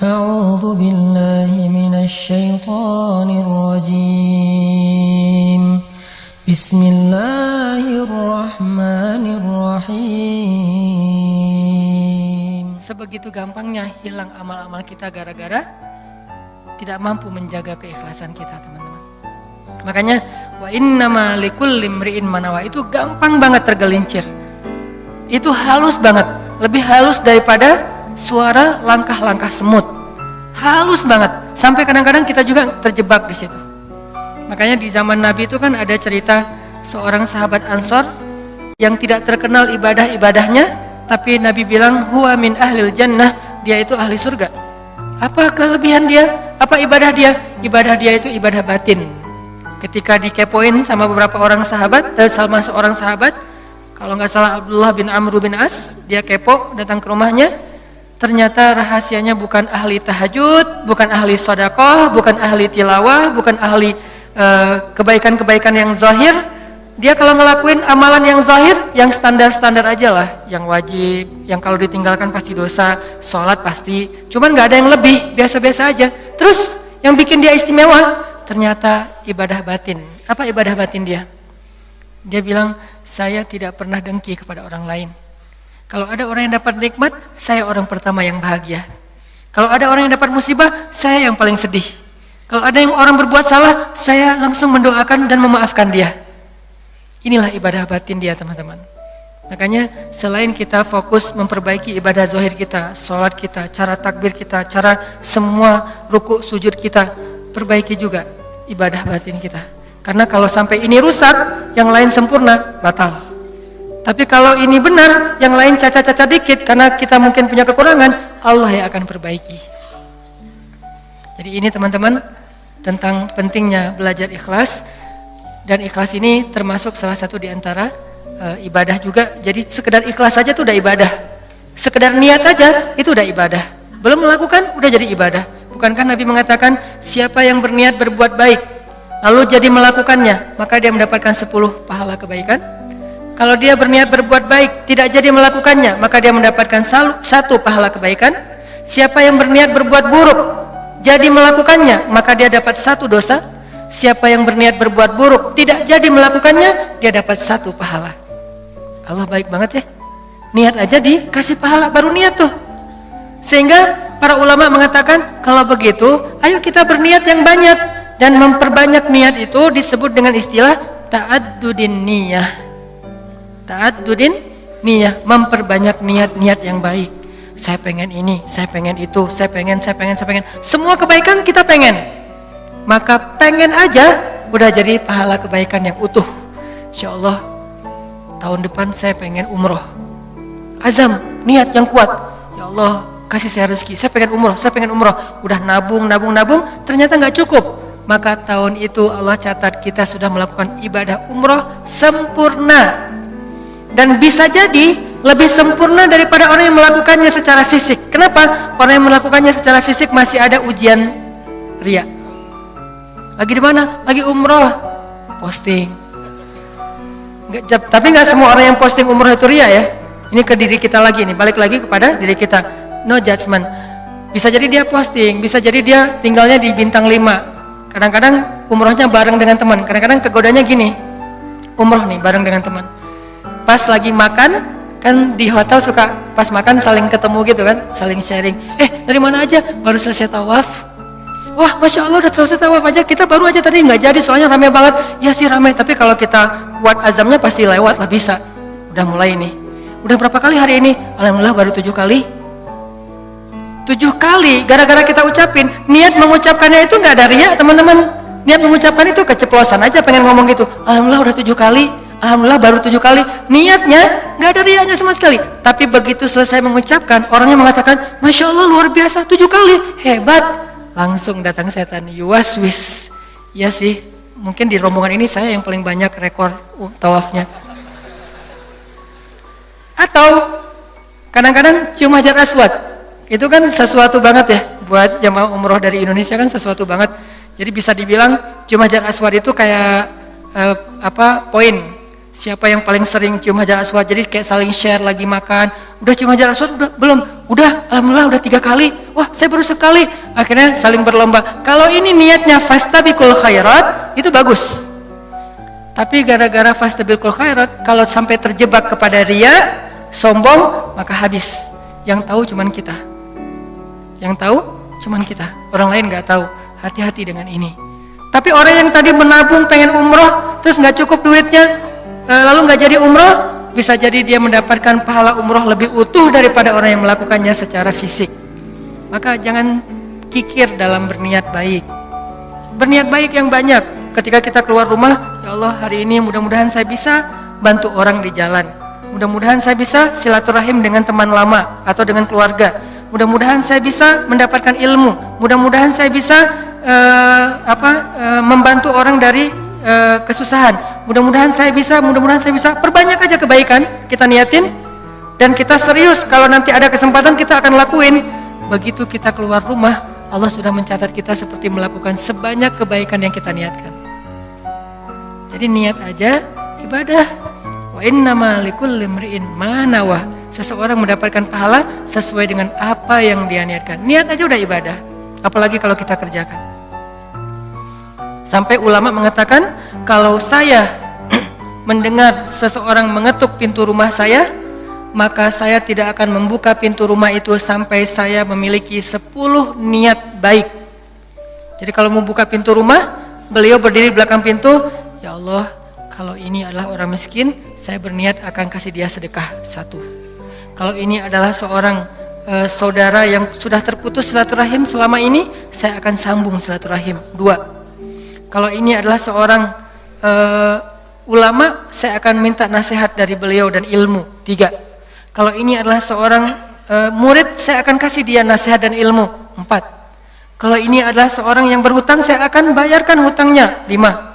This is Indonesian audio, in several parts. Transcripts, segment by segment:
أعوذ بالله من الشيطان الرجيم بسم الله الرحمن الرحيم. Sebegitu gampangnya hilang amal-amal kita gara-gara tidak mampu menjaga keikhlasan kita, teman-teman. Makanya wa innama likulli imri'in manawa itu gampang banget tergelincir. Itu halus banget, lebih halus daripada suara langkah-langkah semut. Halus banget, sampai kadang-kadang kita juga terjebak di situ. Makanya di zaman Nabi itu kan ada cerita seorang sahabat Ansor yang tidak terkenal ibadah-ibadahnya, tapi Nabi bilang huwa min ahlil jannah, dia itu ahli surga. Apa kelebihan dia? Apa ibadah dia? Ibadah dia itu ibadah batin. Ketika dikepoin sama beberapa orang sahabat, sama seorang sahabat, kalau nggak salah Abdullah bin Amr bin As, dia kepo datang ke rumahnya. Ternyata rahasianya bukan ahli tahajud, bukan ahli sedekah, bukan ahli tilawah, bukan ahli kebaikan-kebaikan yang zahir. Dia kalau ngelakuin amalan yang zahir, yang standar-standar aja lah, yang wajib, yang kalau ditinggalkan pasti dosa, sholat pasti, cuman nggak ada yang lebih, biasa-biasa aja. Terus yang bikin dia istimewa, ternyata ibadah batin. Apa ibadah batin dia? Dia bilang, saya tidak pernah dengki kepada orang lain. Kalau ada orang yang dapat nikmat, saya orang pertama yang bahagia. Kalau ada orang yang dapat musibah, saya yang paling sedih. Kalau ada yang orang berbuat salah, saya langsung mendoakan dan memaafkan dia. Inilah ibadah batin dia, teman-teman. Makanya selain kita fokus memperbaiki ibadah zahir kita, sholat kita, cara takbir kita, cara semua ruku sujud kita, perbaiki juga ibadah batin kita. Karena kalau sampai ini rusak, yang lain sempurna, batal. Tapi kalau ini benar, yang lain cacat-cacat dikit, karena kita mungkin punya kekurangan, Allah yang akan perbaiki. Jadi ini teman-teman, tentang pentingnya belajar ikhlas. Dan ikhlas ini termasuk salah satu di antara ibadah juga. Jadi sekedar ikhlas saja itu udah ibadah. Sekedar niat aja itu udah ibadah. Belum melakukan udah jadi ibadah. Bukankah Nabi mengatakan siapa yang berniat berbuat baik lalu jadi melakukannya, maka dia mendapatkan 10 pahala kebaikan. Kalau dia berniat berbuat baik tidak jadi melakukannya, maka dia mendapatkan 1 pahala kebaikan. Siapa yang berniat berbuat buruk jadi melakukannya, maka dia dapat 1 dosa. Siapa yang berniat berbuat buruk tidak jadi melakukannya, dia dapat 1 pahala. Allah baik banget ya. Niat aja dikasih pahala, baru niat tuh. Sehingga para ulama mengatakan, kalau begitu, ayo kita berniat yang banyak. Dan memperbanyak niat itu disebut dengan istilah ta'addudin niyah. Ta'addudin niyah, memperbanyak niat-niat yang baik. Saya pengen ini, saya pengen itu, saya pengen. Semua kebaikan kita pengen. Maka pengen aja udah jadi pahala kebaikan yang utuh. Insyaallah tahun depan saya pengen umroh. Azam, niat yang kuat. Ya Allah, kasih saya rezeki. Saya pengen umroh. Udah nabung, ternyata nggak cukup. Maka tahun itu Allah catat kita sudah melakukan ibadah umroh sempurna. Dan bisa jadi lebih sempurna daripada orang yang melakukannya secara fisik. Kenapa? Orang yang melakukannya secara fisik masih ada ujian riya. Lagi di mana? Lagi umroh, posting. Tapi nggak semua orang yang posting umroh itu riya ya. Ini ke diri kita lagi nih, balik lagi kepada diri kita. No judgment. Bisa jadi dia posting, bisa jadi dia tinggalnya di bintang 5. Kadang-kadang umrohnya bareng dengan teman. Kadang-kadang kegodanya gini, umroh nih bareng dengan teman. Pas lagi makan, kan di hotel suka pas makan saling ketemu gitu kan, saling sharing. Dari mana aja? Baru selesai tawaf. Wah, Masya Allah udah selesai tawaf aja, kita baru aja tadi nggak jadi soalnya rame banget. Ya sih rame, tapi kalau kita kuat azamnya pasti lewat lah, bisa. Udah mulai nih. Udah berapa kali hari ini? Alhamdulillah baru 7 kali. 7 kali, gara-gara kita ucapin. Niat mengucapkannya itu nggak ada riya, teman-teman. Niat mengucapkan itu keceplosan aja, pengen ngomong gitu. Alhamdulillah udah 7 kali. Alhamdulillah baru 7 kali. Niatnya nggak ada riyanya sama sekali. Tapi begitu selesai mengucapkan, orangnya mengatakan, Masya Allah luar biasa 7 kali, hebat. Langsung datang setan, yuwaswis. Ya sih, mungkin di rombongan ini saya yang paling banyak rekor tawafnya. Atau kadang-kadang cium hajar aswad. Itu kan sesuatu banget ya, buat jamaah umroh dari Indonesia kan sesuatu banget. Jadi bisa dibilang cium hajar aswad itu kayak poin. siapa yang paling sering cium hajar aswad, jadi kayak saling share lagi makan, udah cium hajar aswad, udah belum, udah, alhamdulillah udah 3 kali, wah saya baru sekali, akhirnya saling berlomba. Kalau ini niatnya fastabiqul khairat, itu bagus. Tapi gara-gara fastabiqul khairat, kalau sampai terjebak kepada riya, sombong, maka habis. Yang tahu cuman kita, yang tahu cuman kita, orang lain nggak tahu. Hati-hati dengan ini. Tapi orang yang tadi menabung pengen umroh, terus nggak cukup duitnya, lalu nggak jadi umroh, bisa jadi dia mendapatkan pahala umroh lebih utuh daripada orang yang melakukannya secara fisik. Maka jangan kikir dalam berniat baik. Berniat baik yang banyak. Ketika kita keluar rumah, ya Allah hari ini mudah-mudahan saya bisa bantu orang di jalan. Mudah-mudahan saya bisa silaturahim dengan teman lama atau dengan keluarga. Mudah-mudahan saya bisa mendapatkan ilmu. Mudah-mudahan saya bisa membantu orang dari kesusahan. Mudah-mudahan saya bisa. Perbanyak aja kebaikan kita niatin, dan kita serius kalau nanti ada kesempatan kita akan lakuin. Begitu kita keluar rumah, Allah sudah mencatat kita seperti melakukan sebanyak kebaikan yang kita niatkan. Jadi niat aja ibadah. Wa innama likulli imri'in ma nawa. Seseorang mendapatkan pahala sesuai dengan apa yang dia niatkan. Niat aja udah ibadah, apalagi kalau kita kerjakan. Sampai ulama mengatakan, kalau saya mendengar seseorang mengetuk pintu rumah saya, maka saya tidak akan membuka pintu rumah itu sampai saya memiliki 10 niat baik. Jadi kalau mau buka pintu rumah, beliau berdiri di belakang pintu, ya Allah, kalau ini adalah orang miskin, saya berniat akan kasih dia sedekah 1. Kalau ini adalah seorang saudara yang sudah terputus silaturahim selama ini, saya akan sambung silaturahim 2. Kalau ini adalah seorang ulama, saya akan minta nasihat dari beliau dan ilmu 3. Kalau ini adalah seorang murid, saya akan kasih dia nasihat dan ilmu 4. Kalau ini adalah seorang yang berhutang, saya akan bayarkan hutangnya 5.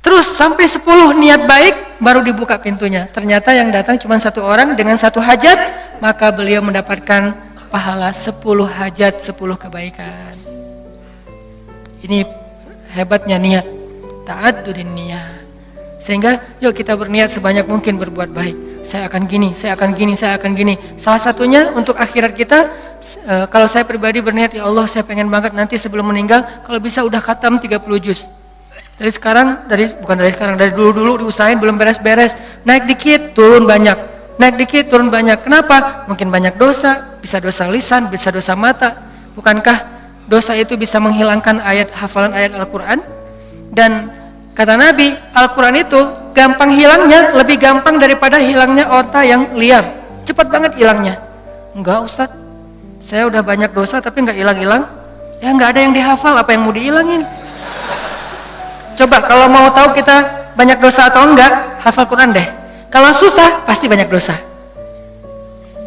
Terus sampai 10 niat baik baru dibuka pintunya. Ternyata yang datang cuma 1 orang dengan 1 hajat, maka beliau mendapatkan pahala 10 hajat, 10 kebaikan. Ini hebatnya niat, ta'addudin niyah. Sehingga yuk kita berniat sebanyak mungkin berbuat baik. Saya akan gini, saya akan gini, saya akan gini. Salah satunya untuk akhirat kita, kalau saya pribadi berniat, ya Allah saya pengen banget nanti sebelum meninggal kalau bisa udah khatam 30 juz. Dari dulu diusahain belum beres-beres. Naik dikit, turun banyak. Naik dikit, turun banyak. Kenapa? Mungkin banyak dosa, bisa dosa lisan, bisa dosa mata. Bukankah dosa itu bisa menghilangkan hafalan ayat Al-Quran? Dan kata Nabi, Al-Quran itu gampang hilangnya, lebih gampang daripada hilangnya onta yang liar. Cepat banget hilangnya. Enggak Ustadz, saya udah banyak dosa tapi enggak hilang-hilang. Ya enggak ada yang dihafal, apa yang mau dihilangin? Coba kalau mau tahu kita banyak dosa atau enggak, hafal Quran deh. Kalau susah, pasti banyak dosa.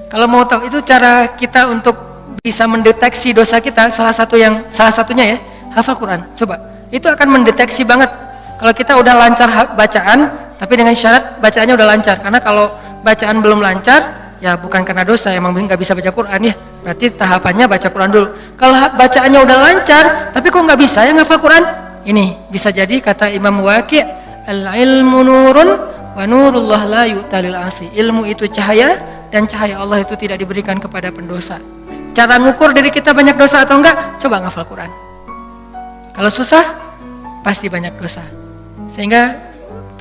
Kalau mau tahu, itu cara kita untuk bisa mendeteksi dosa kita, salah satunya ya, hafal Quran. Coba, itu akan mendeteksi banget. Kalau kita udah lancar bacaan, tapi dengan syarat bacaannya udah lancar. Karena kalau bacaan belum lancar, ya bukan karena dosa, emang nggak bisa baca Quran ya. Berarti tahapannya baca Quran dulu. Kalau bacaannya udah lancar, tapi kok nggak bisa ya ngafal Quran? Ini bisa jadi kata Imam Waqi', al-ilmu nurun wa nurullah la yu'talil asi. Ilmu itu cahaya, dan cahaya Allah itu tidak diberikan kepada pendosa. Cara ngukur diri kita banyak dosa atau enggak, coba ngafal Quran. Kalau susah, pasti banyak dosa. Sehingga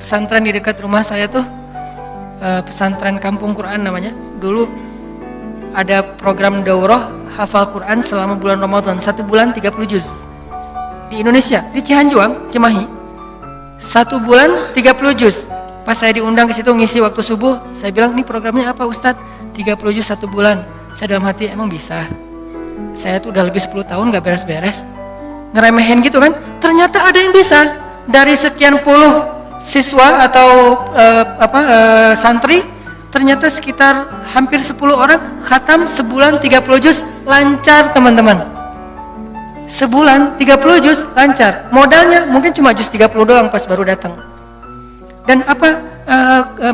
pesantren di dekat rumah saya tuh, pesantren Kampung Quran namanya. Dulu ada program daurah hafal Quran selama bulan Ramadan, 1 bulan 30 juz. Di Indonesia, di Cihanjuang, Cimahi, 1 bulan 30 juz. Pas saya diundang ke situ ngisi waktu subuh, saya bilang, ini programnya apa Ustadz? 30 juz 1 bulan. Saya dalam hati, emang bisa? Saya tuh udah lebih 10 tahun gak beres-beres, ngeremehin gitu kan. Ternyata ada yang bisa. Dari sekian puluh siswa atau santri, ternyata sekitar hampir 10 orang khatam sebulan 30 juz, lancar teman-teman. Sebulan 30 juz lancar. Modalnya mungkin cuma juz 30 doang pas baru datang. Dan apa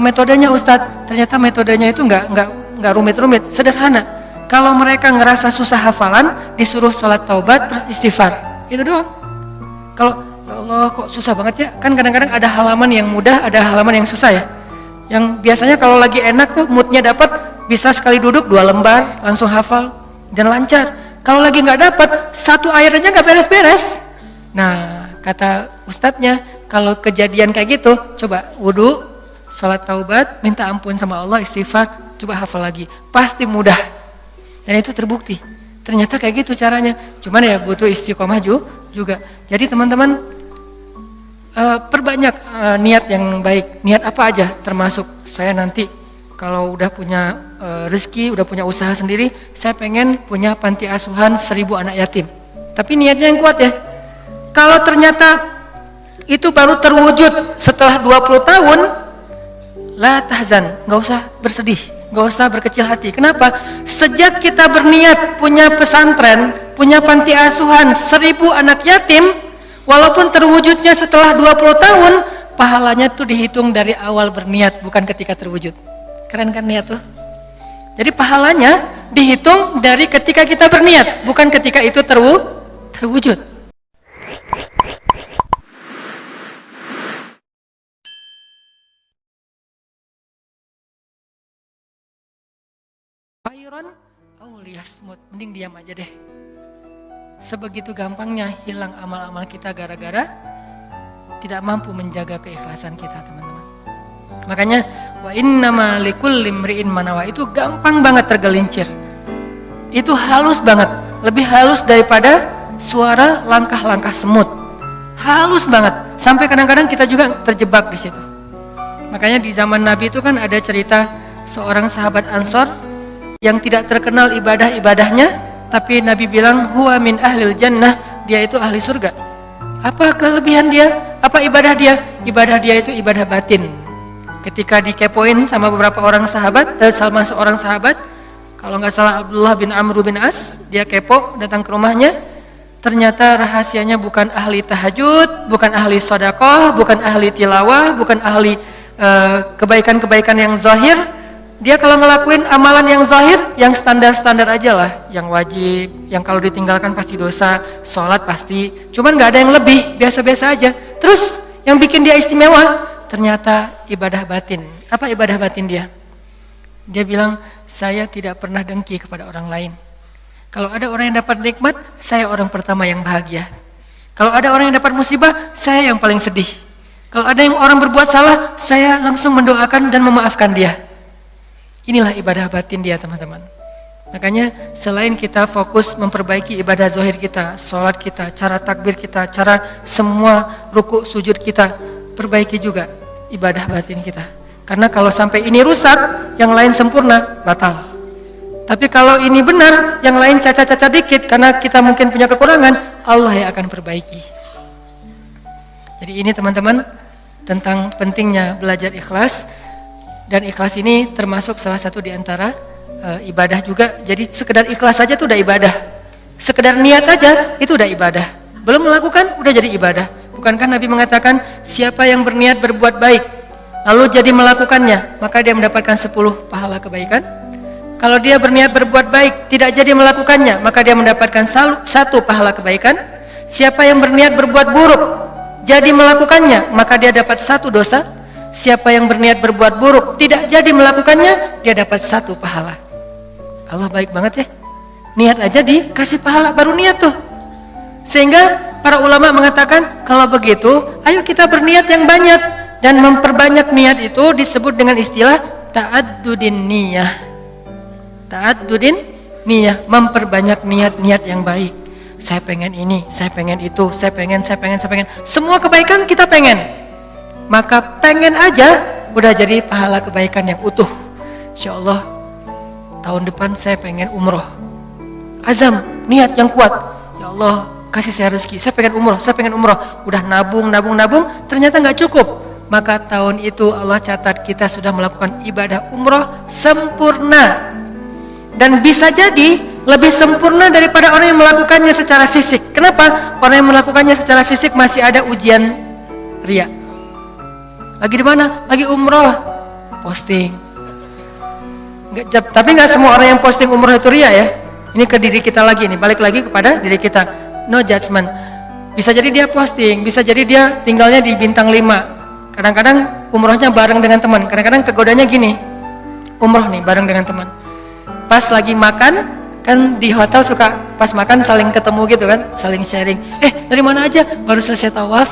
metodenya Ustadz? Ternyata metodenya itu nggak rumit-rumit, sederhana. Kalau mereka ngerasa susah hafalan, disuruh sholat taubat terus istighfar. Itu doang. Kalau Ya Allah, kok susah banget ya? Kan kadang-kadang ada halaman yang mudah, ada halaman yang susah ya. Yang biasanya kalau lagi enak tuh moodnya dapat, bisa sekali duduk 2 lembar langsung hafal dan lancar. Kalau lagi nggak dapat, 1 ayat aja nggak beres-beres. Nah, kata ustadznya, kalau kejadian kayak gitu, coba wudu, sholat taubat, minta ampun sama Allah, istighfar, coba hafal lagi. Pasti mudah. Dan itu terbukti. Ternyata kayak gitu caranya. Cuman ya butuh istiqomah juga. Jadi teman-teman, perbanyak niat yang baik. Niat apa aja? Termasuk saya nanti kalau udah punya rezeki, udah punya usaha sendiri, saya pengen punya panti asuhan 1000 anak yatim. Tapi niatnya yang kuat ya. Kalau ternyata itu baru terwujud setelah 20 tahun, la tahzan, nggak usah bersedih, nggak usah berkecil hati. Kenapa? Sejak kita berniat punya pesantren, punya panti asuhan 1000 anak yatim, walaupun terwujudnya setelah 20 tahun, pahalanya tuh dihitung dari awal berniat, bukan ketika terwujud. Keren kan niat tuh? Jadi pahalanya dihitung dari ketika kita berniat, bukan ketika itu terwujud. Fayron, liyasmut, mending diam aja deh. Sebegitu gampangnya hilang amal-amal kita gara-gara tidak mampu menjaga keikhlasan kita, teman-teman. Makanya wa innama likulli imri'in manawa itu gampang banget tergelincir. Itu halus banget, lebih halus daripada suara langkah-langkah semut. Halus banget, sampai kadang-kadang kita juga terjebak di situ. Makanya di zaman Nabi itu kan ada cerita seorang sahabat Ansor yang tidak terkenal ibadah-ibadahnya, tapi Nabi bilang huwa min ahlil jannah, dia itu ahli surga. Apa kelebihan dia? Apa ibadah dia? Ibadah dia itu ibadah batin. Ketika dikepoin sama beberapa orang sahabat, sama seorang sahabat, kalau nggak salah Abdullah bin Amr bin As, dia kepo datang ke rumahnya, ternyata rahasianya bukan ahli tahajud, bukan ahli sedekah, bukan ahli tilawah, bukan ahli kebaikan-kebaikan yang zahir. Dia kalau ngelakuin amalan yang zahir, yang standar-standar aja lah, yang wajib, yang kalau ditinggalkan pasti dosa, sholat pasti, cuman nggak ada yang lebih, biasa-biasa aja. Terus yang bikin dia istimewa, ternyata ibadah batin. Apa ibadah batin dia? Dia bilang, saya tidak pernah dengki kepada orang lain. Kalau ada orang yang dapat nikmat, saya orang pertama yang bahagia. Kalau ada orang yang dapat musibah, saya yang paling sedih. Kalau ada yang orang berbuat salah, saya langsung mendoakan dan memaafkan dia. Inilah ibadah batin dia, teman-teman. Makanya selain kita fokus memperbaiki ibadah zahir kita, sholat kita, cara takbir kita, cara semua ruku sujud kita, perbaiki juga ibadah batin kita. Karena kalau sampai ini rusak, yang lain sempurna, batal. Tapi kalau ini benar, yang lain cacat-cacat dikit, karena kita mungkin punya kekurangan, Allah yang akan perbaiki. Jadi ini teman-teman, tentang pentingnya belajar ikhlas. Dan ikhlas ini termasuk salah satu di antara ibadah juga. Jadi sekedar ikhlas saja itu udah ibadah. Sekedar niat aja itu udah ibadah. Belum melakukan udah jadi ibadah. Bukankah Nabi mengatakan siapa yang berniat berbuat baik lalu jadi melakukannya, maka dia mendapatkan 10 pahala kebaikan. Kalau dia berniat berbuat baik tidak jadi melakukannya, maka dia mendapatkan 1 pahala kebaikan. Siapa yang berniat berbuat buruk jadi melakukannya, maka dia dapat 1 dosa. Siapa yang berniat berbuat buruk tidak jadi melakukannya, dia dapat 1 pahala. Allah baik banget ya. Niat aja dikasih pahala, baru niat tuh. Sehingga para ulama mengatakan kalau begitu, ayo kita berniat yang banyak. Dan memperbanyak niat itu disebut dengan istilah ta'addudin niyah. Ta'addudin niyah, memperbanyak niat-niat yang baik. Saya pengen ini, saya pengen itu, saya pengen. Semua kebaikan kita pengen. Maka pengen aja udah jadi pahala kebaikan yang utuh. Insya Allah tahun depan saya pengen umroh. Azam, niat yang kuat. Ya Allah kasih saya rezeki, saya pengen umroh. Udah nabung, ternyata nggak cukup. Maka tahun itu Allah catat kita sudah melakukan ibadah umroh sempurna. Dan bisa jadi lebih sempurna daripada orang yang melakukannya secara fisik. Kenapa? Orang yang melakukannya secara fisik masih ada ujian riya. Lagi di mana? Lagi umroh, posting. Tapi nggak semua orang yang posting umroh itu ria ya. Ini ke diri kita lagi nih, balik lagi kepada diri kita. No judgment. Bisa jadi dia posting, bisa jadi dia tinggalnya di bintang 5. Kadang-kadang umrohnya bareng dengan teman. Kadang-kadang kegodanya gini, umroh nih bareng dengan teman. Pas lagi makan, kan di hotel suka pas makan saling ketemu gitu kan, saling sharing. Dari mana aja? Baru selesai tawaf.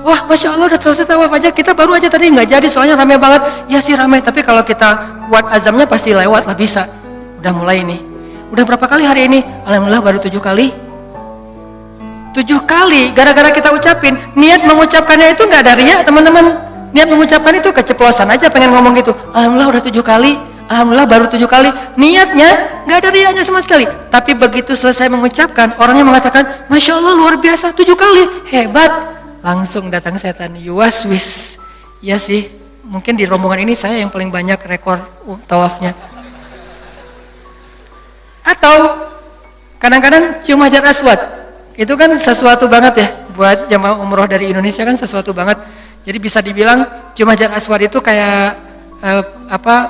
Wah, Masya Allah udah selesai tawaf aja, kita baru aja tadi nggak jadi soalnya ramai banget. Ya sih ramai, tapi kalau kita kuat azamnya pasti lewat lah bisa. Udah mulai nih. Udah berapa kali hari ini? Alhamdulillah baru 7 kali. 7 kali, gara-gara kita ucapin. Niat mengucapkannya itu nggak ada riya, teman-teman. Niat mengucapkan itu keceplosan aja pengen ngomong gitu. Alhamdulillah udah 7 kali. Alhamdulillah baru 7 kali. Niatnya nggak ada riyanya sama sekali. Tapi begitu selesai mengucapkan, orangnya mengatakan, Masya Allah luar biasa 7 kali, hebat. Langsung datang setan, yuwaswis. Ya sih, mungkin di rombongan ini saya yang paling banyak rekor tawafnya. Atau kadang-kadang cium hajar aswad. Itu kan sesuatu banget ya buat jamaah umroh dari Indonesia, kan sesuatu banget. Jadi bisa dibilang cium hajar aswad itu kayak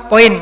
poin